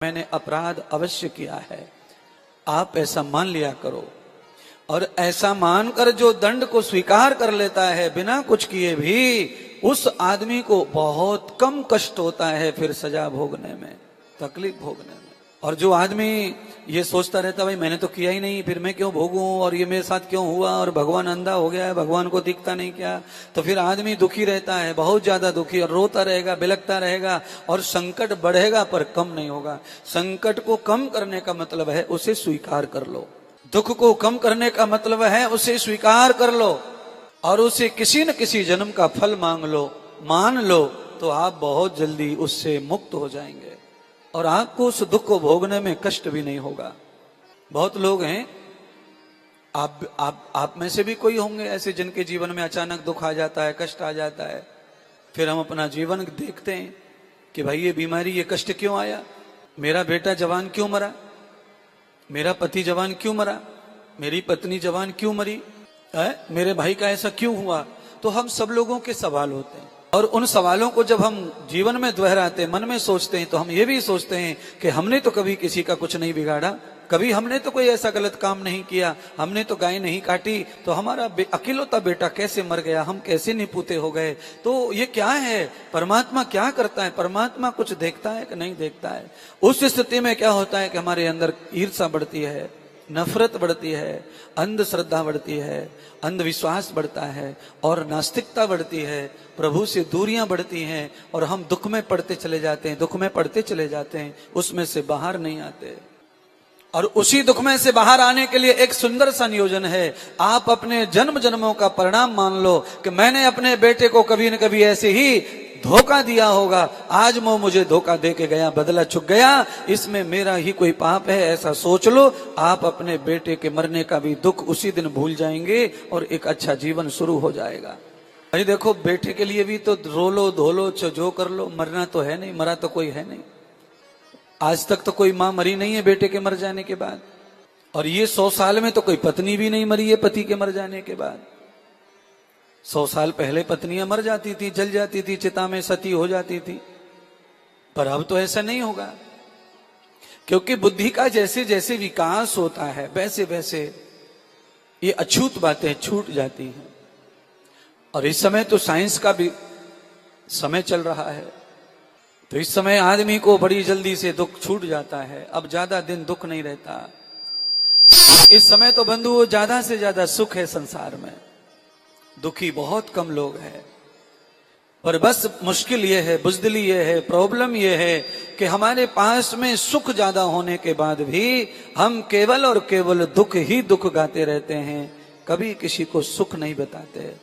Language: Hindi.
मैंने अपराध अवश्य किया है, आप ऐसा मान लिया करो। और ऐसा मानकर जो दंड को स्वीकार कर लेता है बिना कुछ किए भी, उस आदमी को बहुत कम कष्ट होता है फिर सजा भोगने में, तकलीफ भोगने में। और जो आदमी ये सोचता रहता भाई मैंने तो किया ही नहीं, फिर मैं क्यों भोगूं, और ये मेरे साथ क्यों हुआ, और भगवान अंधा हो गया है, भगवान को दिखता नहीं क्या, तो फिर आदमी दुखी रहता है, बहुत ज्यादा दुखी, और रोता रहेगा, बिलखता रहेगा, और संकट बढ़ेगा पर कम नहीं होगा। संकट को कम करने का मतलब है उसे स्वीकार कर लो, दुख को कम करने का मतलब है उसे स्वीकार कर लो, और उसे किसी न किसी जन्म का फल मांग लो, मान लो, तो आप बहुत जल्दी उससे मुक्त हो जाएंगे और आपको उस दुख को भोगने में कष्ट भी नहीं होगा। बहुत लोग हैं, आप में से भी कोई होंगे ऐसे जिनके जीवन में अचानक दुख आ जाता है, कष्ट आ जाता है। फिर हम अपना जीवन देखते हैं कि भाई ये बीमारी, ये कष्ट क्यों आया, मेरा बेटा जवान क्यों मरा, मेरा पति जवान क्यों मरा, मेरी पत्नी जवान क्यों मरी, मेरे भाई का ऐसा क्यों हुआ। तो हम सब लोगों के सवाल होते हैं, और उन सवालों को जब हम जीवन में दोहराते, मन में सोचते हैं, तो हम ये भी सोचते हैं कि हमने तो कभी किसी का कुछ नहीं बिगाड़ा, कभी हमने तो कोई ऐसा गलत काम नहीं किया, हमने तो गाय नहीं काटी, तो हमारा अकेलौता बेटा कैसे मर गया, हम कैसे निपुते हो गए। तो ये क्या है, परमात्मा क्या करता है, परमात्मा कुछ देखता है कि नहीं देखता है। उस स्थिति में क्या होता है कि हमारे अंदर ईर्ष्या बढ़ती है, नफरत बढ़ती है, अंधश्रद्धा बढ़ती है, अंधविश्वास बढ़ता है, और नास्तिकता बढ़ती है, प्रभु से दूरियां बढ़ती हैं, और हम दुख में पड़ते चले जाते हैं, दुख में पड़ते चले जाते हैं, उसमें से बाहर नहीं आते। और उसी दुख में से बाहर आने के लिए एक सुंदर सा नियोजन है। आप अपने जन्म जन्मों का परिणाम मान लो कि मैंने अपने बेटे को कभी न कभी ऐसे ही धोखा दिया होगा, आज वो मुझे धोखा दे के गया, बदला चुक गया, इसमें मेरा ही कोई पाप है, ऐसा सोच लो। आप अपने बेटे के मरने का भी दुख उसी दिन भूल जाएंगे और एक अच्छा जीवन शुरू हो जाएगा। भाई देखो, बेटे के लिए भी तो रो लो, धो लो, जो कर लो, मरना तो है नहीं, मरा तो कोई है नहीं। आज तक तो कोई मां मरी नहीं है बेटे के मर जाने के बाद, और ये 100 साल में तो कोई पत्नी भी नहीं मरी है पति के मर जाने के बाद। 100 साल पहले पत्नियां मर जाती थी, जल जाती थी, चिता में सती हो जाती थी, पर अब तो ऐसा नहीं होगा, क्योंकि बुद्धि का जैसे जैसे विकास होता है वैसे वैसे ये अछूत बातें छूट जाती हैं। और इस समय तो साइंस का भी समय चल रहा है, तो इस समय आदमी को बड़ी जल्दी से दुख छूट जाता है, अब ज्यादा दिन दुख नहीं रहता। इस समय तो बंधुओं ज्यादा से ज्यादा सुख है संसार में, दुखी बहुत कम लोग हैं। पर बस मुश्किल ये है, बुज़दिली ये है, प्रॉब्लम ये है कि हमारे पास में सुख ज्यादा होने के बाद भी हम केवल और केवल दुख ही दुख गाते रहते हैं, कभी किसी को सुख नहीं बताते।